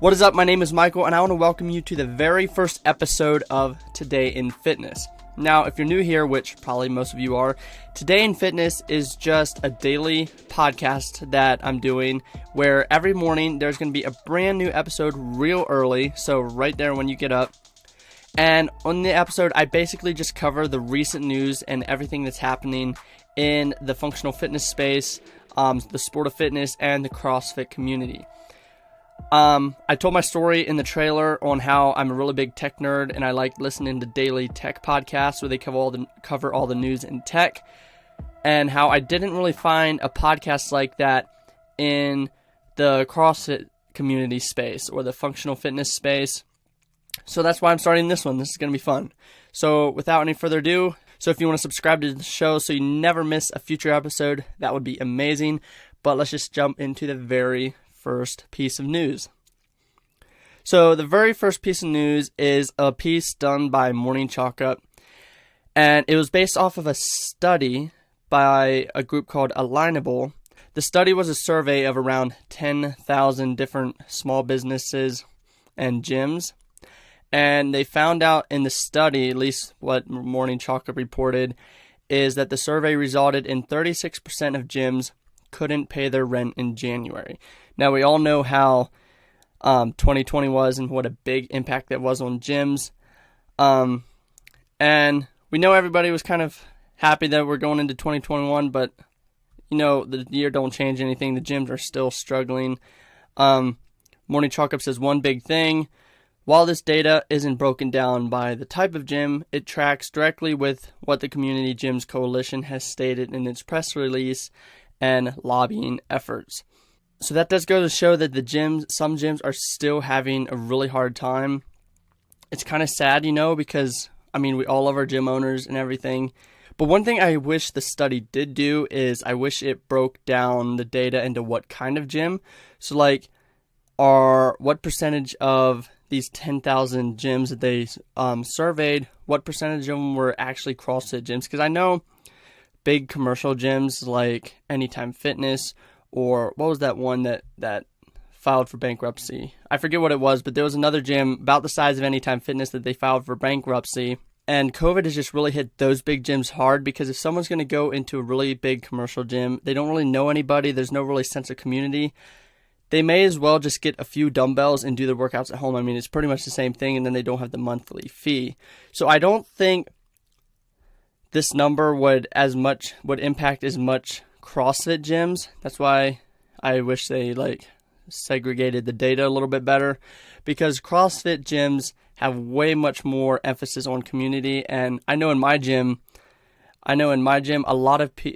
What is up? My name is Michael, and I want to welcome you to the very first episode of Today in Fitness. Now, if you're new here, which probably most of you are, Today in Fitness is just a daily podcast that I'm doing where every morning there's going to be a brand new episode real early, so right there when you get up. And on the episode, I basically just cover the recent news and everything that's happening in the functional fitness space, the sport of fitness, and the CrossFit community. I told my story in the trailer on how I'm a really big tech nerd and I like listening to daily tech podcasts where they cover all the news in tech, and how I didn't really find a podcast like that in the CrossFit community space or the functional fitness space. So that's why I'm starting this one. This is going to be fun. So without any further ado, if you want to subscribe to the show so you never miss a future episode, that would be amazing. But let's just jump into the very first piece of news. So the very first piece of news is a piece done by Morning Chalk Up, and it was based off of a study by a group called Alignable. The study was a survey of around 10,000 different small businesses and gyms, and they found out in the study, at least what Morning Chalk Up reported, is that the survey resulted in 36% of gyms couldn't pay their rent in January. Now, we all know how 2020 was and what a big impact that was on gyms. And we know everybody was kind of happy that we're going into 2021, but, you know, the year don't change anything. The gyms are still struggling. Morning Chalk Up says one big thing. While this data isn't broken down by the type of gym, it tracks directly with what the Community Gyms Coalition has stated in its press release and lobbying efforts. So that does go to show that some gyms are still having a really hard time. It's kind of sad, because, we all love our gym owners and everything. But one thing I wish the study did do is I wish it broke down the data into what kind of gym. So what percentage of these 10,000 gyms that they surveyed, what percentage of them were actually CrossFit gyms? Because I know big commercial gyms like Anytime Fitness, or what was that one that filed for bankruptcy? I forget what it was, but there was another gym about the size of Anytime Fitness that they filed for bankruptcy. And COVID has just really hit those big gyms hard, because if someone's going to go into a really big commercial gym, they don't really know anybody, there's no really sense of community. They may as well just get a few dumbbells and do their workouts at home. It's pretty much the same thing, and then they don't have the monthly fee. So I don't think this number would impact as much CrossFit gyms. That's why I wish they segregated the data a little bit better, because CrossFit gyms have way much more emphasis on community. And I know in my gym,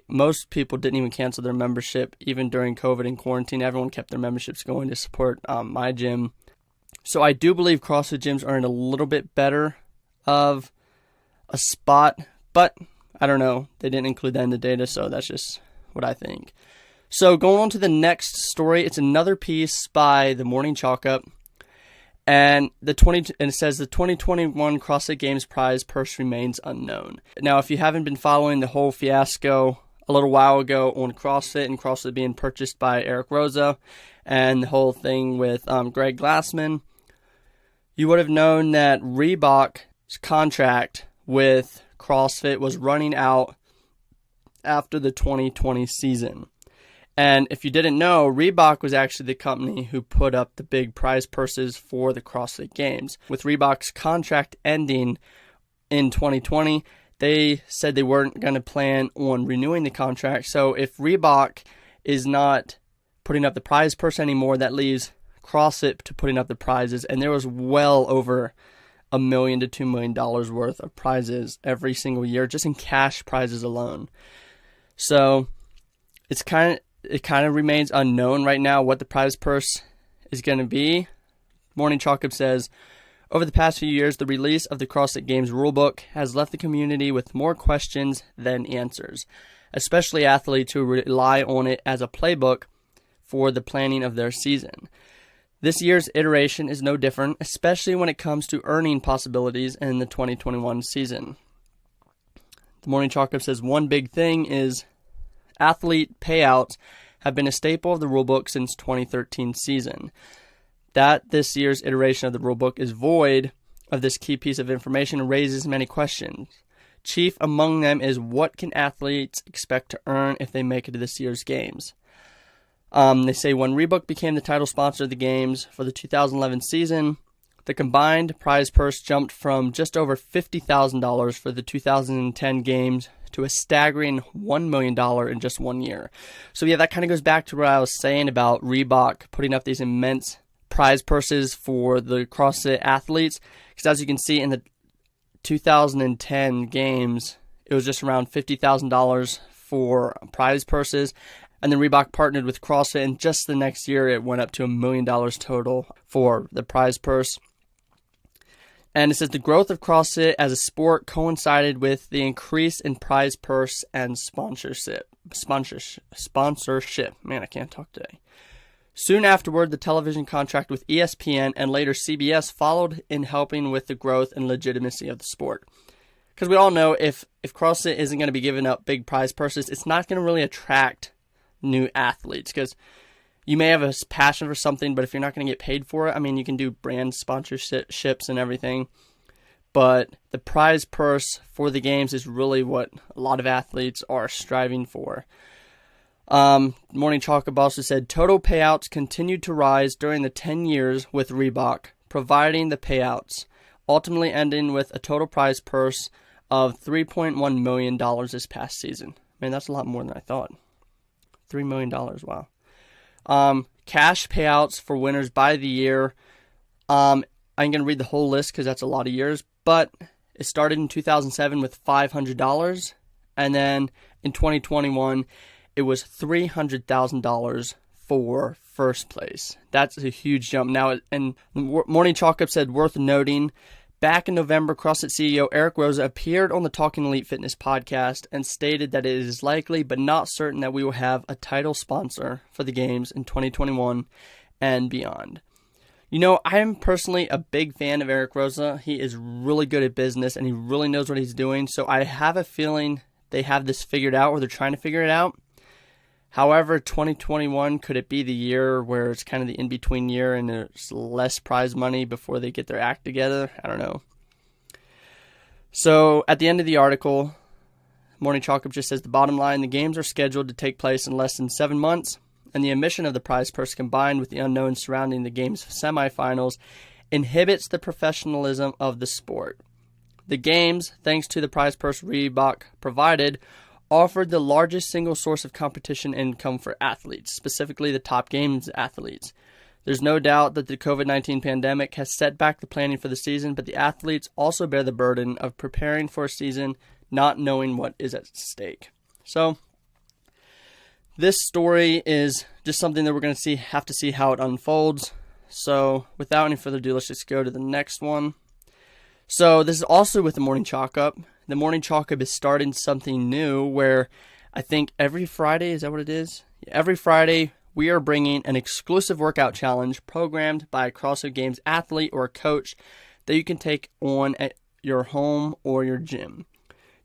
most people didn't even cancel their membership even during COVID and quarantine. Everyone kept their memberships going to support my gym. So I do believe CrossFit gyms are in a little bit better of a spot, but I don't know. They didn't include that in the data, so that's just what I think. So going on to the next story, it's another piece by the Morning Chalk Up, and it says the 2021 CrossFit Games prize purse remains unknown. Now, if you haven't been following the whole fiasco a little while ago on CrossFit and CrossFit being purchased by Eric Roza and the whole thing with Greg Glassman, you would have known that Reebok's contract with CrossFit was running out after the 2020 season. And if you didn't know, Reebok was actually the company who put up the big prize purses for the CrossFit Games. With Reebok's contract ending in 2020, they said they weren't going to plan on renewing the contract. So if Reebok is not putting up the prize purse anymore, that leaves CrossFit to putting up the prizes. And there was well over $1 million to $2 million worth of prizes every single year, just in cash prizes alone. So it kind of remains unknown right now what the prize purse is going to be. Morning Chalk Up says, over the past few years, the release of the CrossFit Games rulebook has left the community with more questions than answers, especially athletes who rely on it as a playbook for the planning of their season. This year's iteration is no different, especially when it comes to earning possibilities in the 2021 season. The Morning Chalk Up says one big thing is athlete payouts have been a staple of the rulebook since 2013 season. that this year's iteration of the rulebook is void of this key piece of information and raises many questions. Chief among them is, what can athletes expect to earn if they make it to this year's games? They say when Reebok became the title sponsor of the games for the 2011 season, the combined prize purse jumped from just over $50,000 for the 2010 games to a staggering $1 million in just 1 year. So yeah, that kind of goes back to what I was saying about Reebok putting up these immense prize purses for the CrossFit athletes. Because as you can see in the 2010 games, it was just around $50,000 for prize purses. And then Reebok partnered with CrossFit, and just the next year it went up to $1 million total for the prize purse. And it says the growth of CrossFit as a sport coincided with the increase in prize purse and sponsorship. Man, I can't talk today. Soon afterward, the television contract with ESPN and later CBS followed in helping with the growth and legitimacy of the sport. Because we all know if CrossFit isn't going to be giving up big prize purses, it's not going to really attract new athletes. Because you may have a passion for something, but if you're not going to get paid for it, I mean, you can do brand sponsorships and everything. But the prize purse for the games is really what a lot of athletes are striving for. Morning Chalk also said total payouts continued to rise during the 10 years with Reebok, providing the payouts, ultimately ending with a total prize purse of $3.1 million this past season. Man, that's a lot more than I thought. $3 million, wow. Cash payouts for winners by the year. I'm going to read the whole list because that's a lot of years, but it started in 2007 with $500, and then in 2021, it was $300,000 for first place. That's a huge jump. Now, and Morning Chalk Up said, worth noting, back in November, CrossFit CEO Eric Rosa appeared on the Talking Elite Fitness podcast and stated that it is likely but not certain that we will have a title sponsor for the games in 2021 and beyond. You know, I am personally a big fan of Eric Rosa. He is really good at business and he really knows what he's doing. So I have a feeling they have this figured out, or they're trying to figure it out. However, 2021, could it be the year where it's kind of the in-between year and there's less prize money before they get their act together? I don't know. So at the end of the article, Morning Chalk Up just says the bottom line, the games are scheduled to take place in less than 7 months, and the omission of the prize purse combined with the unknown surrounding the game's semifinals inhibits the professionalism of the sport. The games, thanks to the prize purse Reebok provided, offered the largest single source of competition income for athletes, specifically the top games athletes. There's no doubt that the COVID-19 pandemic has set back the planning for the season, but the athletes also bear the burden of preparing for a season not knowing what is at stake. So, this story is just something that we're going to have to see how it unfolds. So, without any further ado, let's just go to the next one. So, this is also with the Morning Chalk Up. The Morning Chalk Up is starting something new where I think every Friday, is that what it is? Every Friday, we are bringing an exclusive workout challenge programmed by a CrossFit Games athlete or a coach that you can take on at your home or your gym.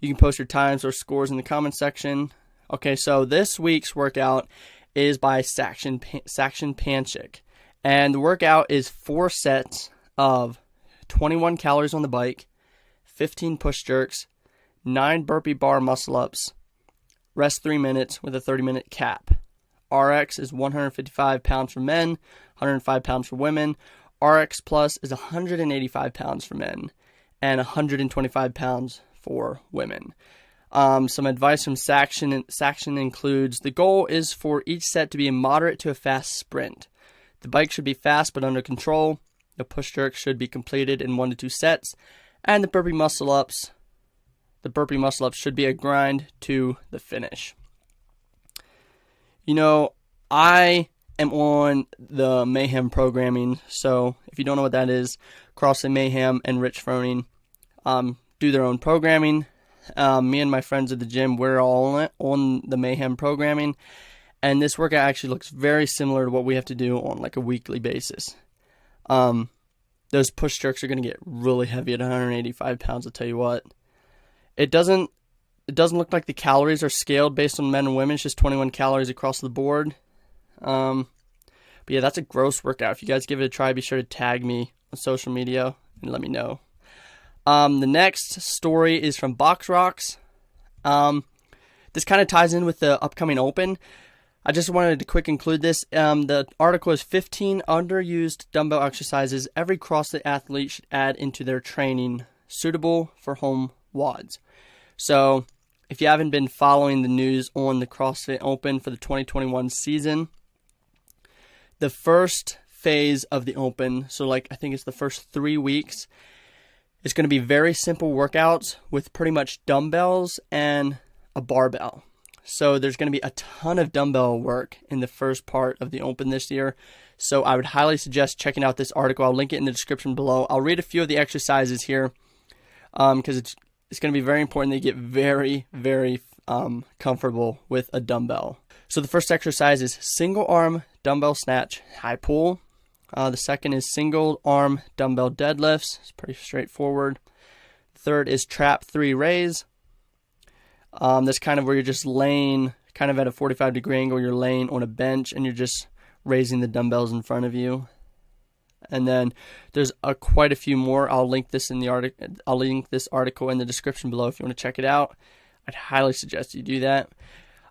You can post your times or scores in the comment section. Okay, so this week's workout is by Sakshin Panchik. And the workout is 4 sets of 21 calories on the bike, 15 push jerks, 9 burpee bar muscle ups, rest 3 minutes with a 30-minute cap. RX is 155 pounds for men, 105 pounds for women. RX Plus is 185 pounds for men and 125 pounds for women. Some advice from Sakshin includes, the goal is for each set to be a moderate to a fast sprint. The bike should be fast but under control. The push jerk should be completed in 1 to 2 sets. And the burpee muscle ups should be a grind to the finish. You know, I am on the Mayhem programming, so if you don't know what that is, CrossFit Mayhem and Rich Froning do their own programming. Me and my friends at the gym, we're all on the Mayhem programming, and this workout actually looks very similar to what we have to do on like a weekly basis. Those push jerks are going to get really heavy at 185 pounds, I'll tell you what. It doesn't look like the calories are scaled based on men and women. It's just 21 calories across the board. But yeah, that's a gross workout. If you guys give it a try, be sure to tag me on social media and let me know. The next story is from Box Rocks. This kind of ties in with the upcoming Open. I just wanted to quick include this. The article is 15 underused dumbbell exercises every CrossFit athlete should add into their training, suitable for home WODs. So if you haven't been following the news on the CrossFit Open for the 2021 season, the first phase of the Open, so like I think it's the first 3 weeks, it's going to be very simple workouts with pretty much dumbbells and a barbell. So there's going to be a ton of dumbbell work in the first part of the Open this year. So I would highly suggest checking out this article. I'll link it in the description below. I'll read a few of the exercises here because it's going to be very important that you get very, very comfortable with a dumbbell. So the first exercise is single arm dumbbell snatch high pull. The second is single arm dumbbell deadlifts. It's pretty straightforward. Third is trap 3 raise. That's kind of where you're just laying kind of at a 45-degree angle. You're laying on a bench and you're just raising the dumbbells in front of you. And then there's quite a few more. I'll link this in the article. I'll link this article in the description below if you want to check it out. I'd highly suggest you do that.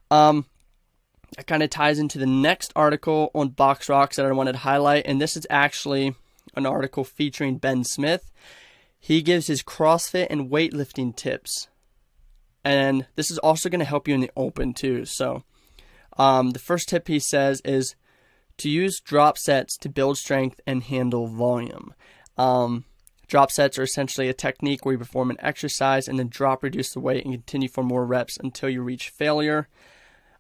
That kind of ties into the next article on Box Rocks that I wanted to highlight, and this is actually an article featuring Ben Smith. He gives his CrossFit and weightlifting tips, and this is also going to help you in the Open too. So the first tip he says is to use drop sets to build strength and handle volume. Drop sets are essentially a technique where you perform an exercise and then drop, reduce the weight, and continue for more reps until you reach failure.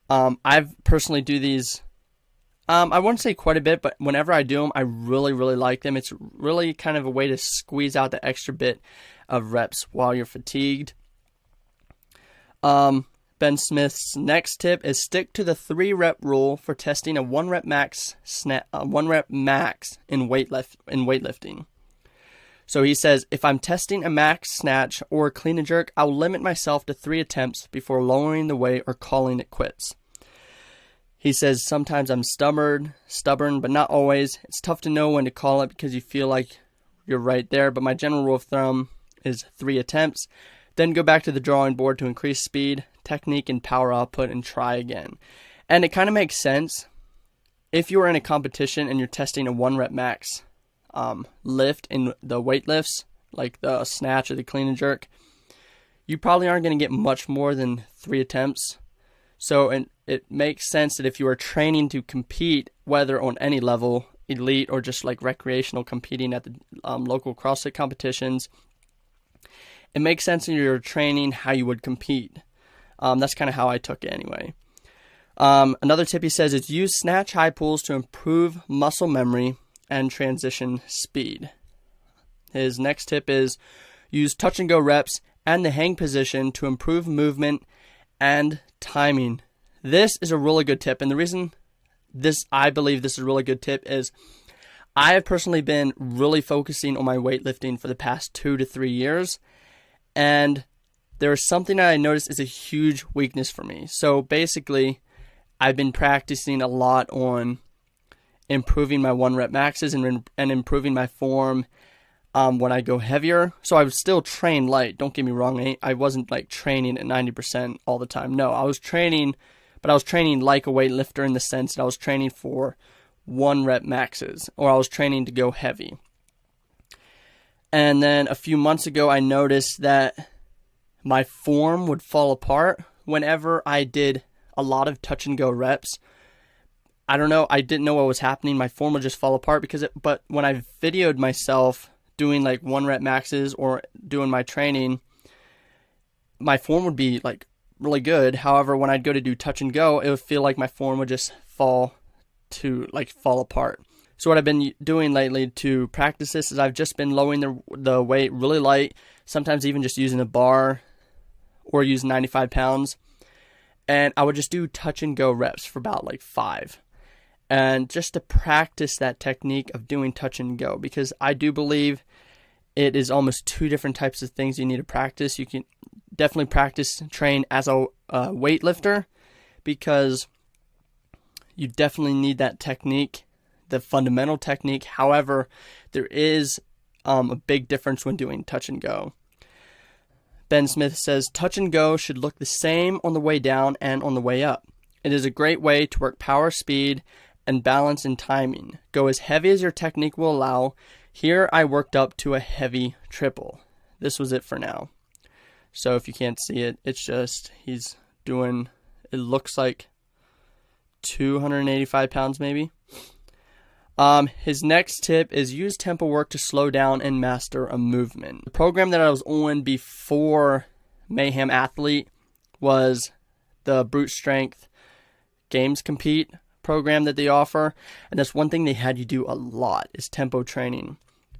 I've personally do these, I wouldn't say quite a bit, but whenever I do them, I really, really like them. It's really kind of a way to squeeze out the extra bit of reps while you're fatigued. Ben Smith's next tip is stick to the 3-rep rule for testing a 1-rep max in weightlifting. So he says, if I'm testing a max snatch or clean and jerk, I'll limit myself to 3 attempts before lowering the weight or calling it quits. He says, sometimes I'm stubborn, but not always. It's tough to know when to call it because you feel like you're right there. But my general rule of thumb is 3 attempts. Then go back to the drawing board to increase speed, technique, and power output and try again. And it kind of makes sense. If you're in a competition and you're testing a 1-rep max lift in the weight lifts, like the snatch or the clean and jerk, you probably aren't going to get much more than 3 attempts. So it makes sense that if you are training to compete, whether on any level, elite or just like recreational, competing at the local CrossFit competitions, it makes sense that you're training how you would compete. That's kind of how I took it anyway. Another tip he says is use snatch high pulls to improve muscle memory and transition speed. His next tip is use touch and go reps and the hang position to improve movement and timing. This is a really good tip, and the reason I believe this is a really good tip is I have personally been really focusing on my weightlifting for the past 2 to 3 years, and there is something that I noticed is a huge weakness for me. So basically, I've been practicing a lot on improving my 1-rep maxes and improving my form when I go heavier. So I would still train light. Don't get me wrong. I wasn't like training at 90% all the time. No, I was training, but I was training like a weightlifter in the sense that I was training for 1-rep maxes, or I was training to go heavy. And then a few months ago, I noticed that my form would fall apart whenever I did a lot of touch and go reps. I don't know. I didn't know what was happening. My form would just fall apart but when I videoed myself doing like 1-rep maxes or doing my training, my form would be like really good. However, when I'd go to do touch and go, it would feel like my form would just fall apart. So what I've been doing lately to practice this is I've just been lowering the weight really light, sometimes even just using a bar or using 95 pounds. And I would just do touch and go reps for about like 5. And just to practice that technique of doing touch and go, because I do believe it is almost 2 different types of things you need to practice. You can definitely practice and train as a weightlifter, because you definitely need that technique the fundamental technique. However, there is a big difference when doing touch and go. Ben Smith says, touch and go should look the same on the way down and on the way up. It is a great way to work power, speed, and balance and timing. Go as heavy as your technique will allow. Here I worked up to a heavy triple. This was it for now. So if you can't see it, it's just he's doing, it looks like 285 pounds maybe. His next tip is use tempo work to slow down and master a movement. The program that I was on before Mayhem Athlete was the Brute Strength Games Compete program that they offer. And that's one thing they had you do a lot is tempo training.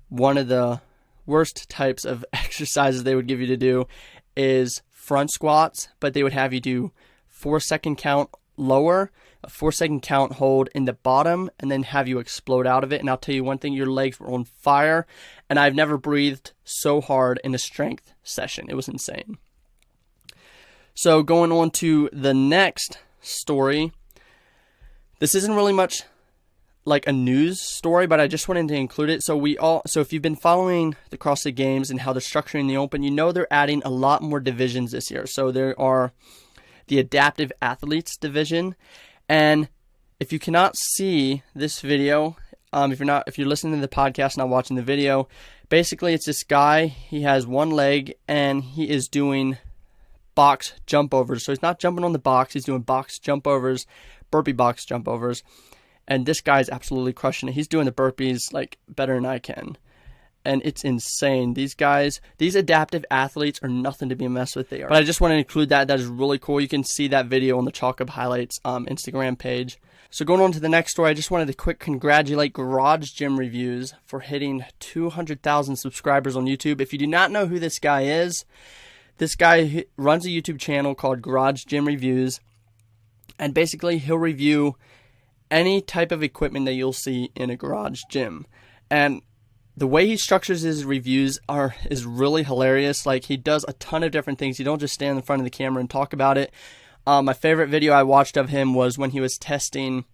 One of the worst types of exercises they would give you to do is front squats, but they would have you do 4-second count lower, a 4-second count hold in the bottom, and then have you explode out of it. And I'll tell you one thing, your legs were on fire, and I've never breathed so hard in a strength session. It was insane. So going on to the next story, this isn't really much like a news story, but I just wanted to include it. So if you've been following the CrossFit Games and how they're structuring the Open, you know they're adding a lot more divisions this year. So there are the Adaptive Athletes division, and if you cannot see this video, if you're listening to the podcast, not watching the video, basically it's this guy. He has one leg and he is doing box jump overs. So he's not jumping on the box, he's doing box jump overs, burpee box jump overs. And this guy's absolutely crushing it. He's doing the burpees like better than I can. And it's insane. These guys, these adaptive athletes are nothing to be messed with. They are. But I just want to include that. That is really cool. You can see that video on the Chalk Up Highlights Instagram page. So going on to the next story, I just wanted to quick congratulate Garage Gym Reviews for hitting 200,000 subscribers on YouTube. If you do not know who this guy is, this guy runs a YouTube channel called Garage Gym Reviews. And basically he'll review any type of equipment that you'll see in a garage gym. And the way he structures his reviews is really hilarious. Like, he does a ton of different things. You don't just stand in front of the camera and talk about it. My favorite video I watched of him was when he was testing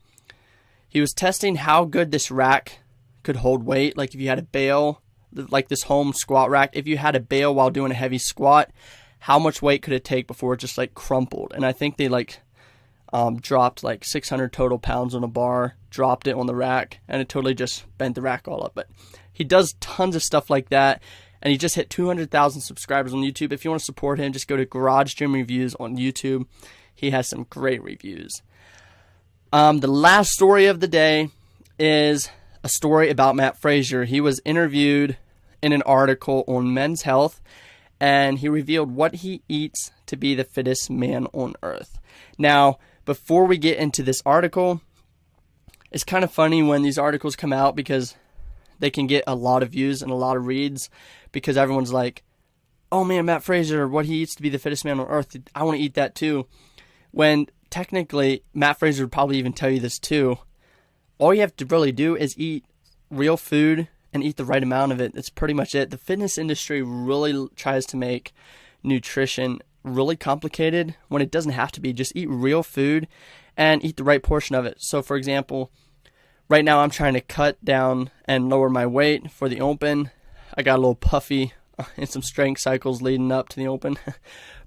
how good this rack could hold weight. Like, if you had a bail, like this home squat rack, if you had a bail while doing a heavy squat, how much weight could it take before it just like crumpled? And I think they dropped like 600 total pounds on a bar, dropped it on the rack, and it totally just bent the rack all up. But he does tons of stuff like that, and he just hit 200,000 subscribers on YouTube. If you want to support him, just go to Garage Gym Reviews on YouTube. He has some great reviews. The last story of the day is a story about Matt Fraser. He was interviewed in an article on Men's Health, and he revealed what he eats to be the fittest man on earth. Now, before we get into this article, it's kind of funny when these articles come out because they can get a lot of views and a lot of reads because everyone's like, oh man, Matt Fraser, what he eats to be the fittest man on earth, I want to eat that too. When technically, Matt Fraser would probably even tell you this too. All you have to really do is eat real food and eat the right amount of it. That's pretty much it. The fitness industry really tries to make nutrition really complicated when it doesn't have to be. Just eat real food and eat the right portion of it. So for example, right now I'm trying to cut down and lower my weight for the Open. I got a little puffy in some strength cycles leading up to the Open.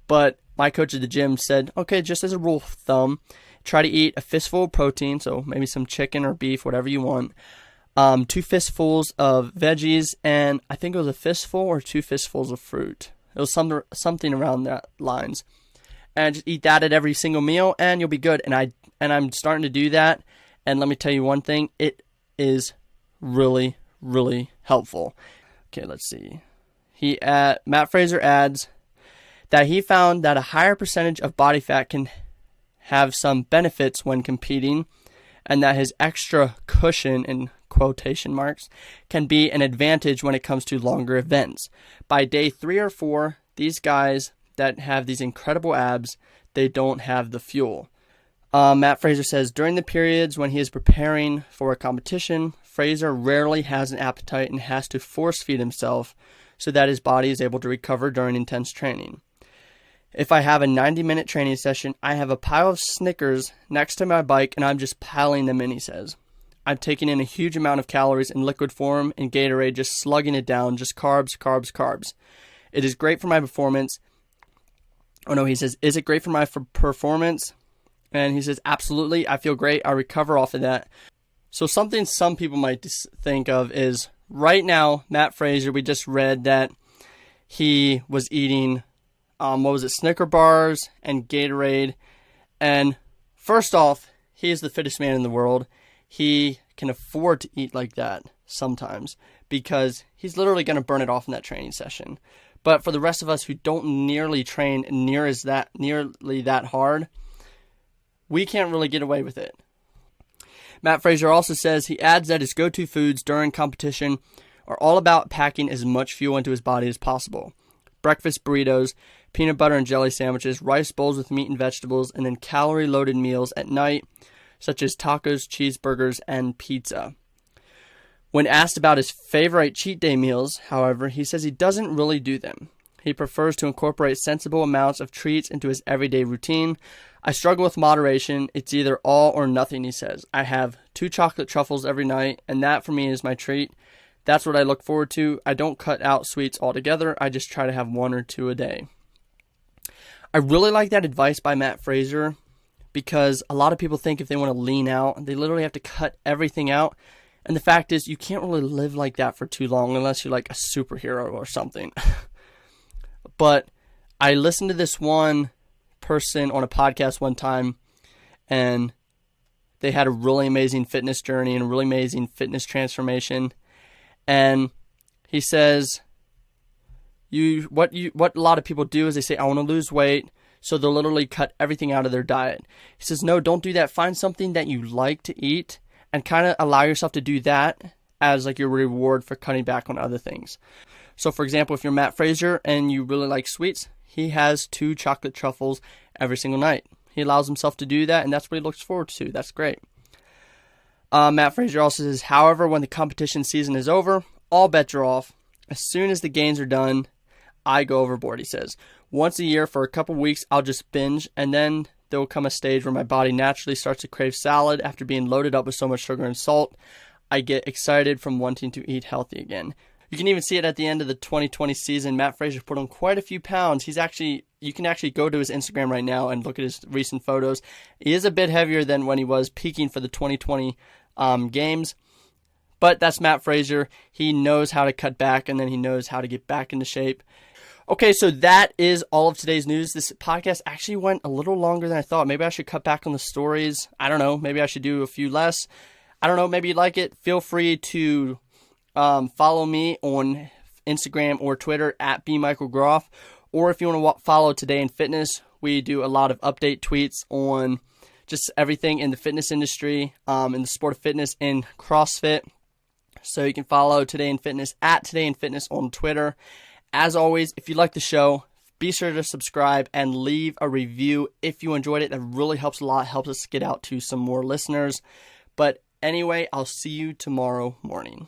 But my coach at the gym said, okay, just as a rule of thumb, try to eat a fistful of protein, so maybe some chicken or beef, whatever you want, 2 fistfuls of veggies, and I think it was a fistful or 2 fistfuls of fruit. It was something around that lines. And just eat that at every single meal, and you'll be good. And I'm starting to do that. And let me tell you one thing, it is really, really helpful. Okay, let's see. Matt Fraser adds that he found that a higher percentage of body fat can have some benefits when competing, and that his extra cushion, in quotation marks, can be an advantage when it comes to longer events. By day 3 or 4, these guys that have these incredible abs, they don't have the fuel. Matt Fraser says, during the periods when he is preparing for a competition, Fraser rarely has an appetite and has to force feed himself so that his body is able to recover during intense training. If I have a 90-minute training session, I have a pile of Snickers next to my bike and I'm just piling them in, he says. I'm taking in a huge amount of calories in liquid form in Gatorade, just slugging it down, just carbs, carbs, carbs. It is great for my performance. Oh no, he says, is it great for my performance? And he says, absolutely. I feel great. I recover off of that. So something some people might think of is right now, Matt Fraser, we just read that he was eating, Snicker bars and Gatorade. And first off, he is the fittest man in the world. He can afford to eat like that sometimes because he's literally going to burn it off in that training session. But for the rest of us who don't nearly train nearly that hard, we can't really get away with it. Matt Fraser also says he adds that his go-to foods during competition are all about packing as much fuel into his body as possible. Breakfast burritos, peanut butter and jelly sandwiches, rice bowls with meat and vegetables, and then calorie-loaded meals at night, such as tacos, cheeseburgers, and pizza. When asked about his favorite cheat day meals, however, he says he doesn't really do them. He prefers to incorporate sensible amounts of treats into his everyday routine. I struggle with moderation. It's either all or nothing, he says. I have 2 chocolate truffles every night, and that for me is my treat. That's what I look forward to. I don't cut out sweets altogether. I just try to have 1 or 2 a day. I really like that advice by Matt Fraser because a lot of people think if they want to lean out, they literally have to cut everything out. And the fact is, you can't really live like that for too long unless you're like a superhero or something. But I listened to this one person on a podcast one time, and they had a really amazing fitness journey and a really amazing fitness transformation. And he says, what a lot of people do is they say, I want to lose weight, so they'll literally cut everything out of their diet. He says, no, don't do that. Find something that you like to eat and kind of allow yourself to do that as like your reward for cutting back on other things. So for example, if you're Matt Fraser and you really like sweets, he has 2 chocolate truffles every single night. He allows himself to do that, and that's what he looks forward to. That's great. Matt Fraser also says, however, when the competition season is over, all bets are off. As soon as the games are done, I go overboard, he says. Once a year for a couple weeks, I'll just binge, and then there will come a stage where my body naturally starts to crave salad after being loaded up with so much sugar and salt. I get excited from wanting to eat healthy again. You can even see it at the end of the 2020 season. Matt Fraser put on quite a few pounds. You can actually go to his Instagram right now and look at his recent photos. He is a bit heavier than when he was peaking for the 2020 games. But that's Matt Fraser. He knows how to cut back, and then he knows how to get back into shape. Okay, so that is all of today's news. This podcast actually went a little longer than I thought. Maybe I should cut back on the stories. I don't know. Maybe I should do a few less. I don't know. Maybe you like it. Feel free to follow me on Instagram or Twitter at bmichaelgroff. Or if you want to follow Today in Fitness, we do a lot of update tweets on just everything in the fitness industry, in the sport of fitness, in CrossFit. So you can follow Today in Fitness at Today in Fitness on Twitter. As always, if you like the show, be sure to subscribe and leave a review if you enjoyed it. That really helps a lot, helps us get out to some more listeners. But anyway, I'll see you tomorrow morning.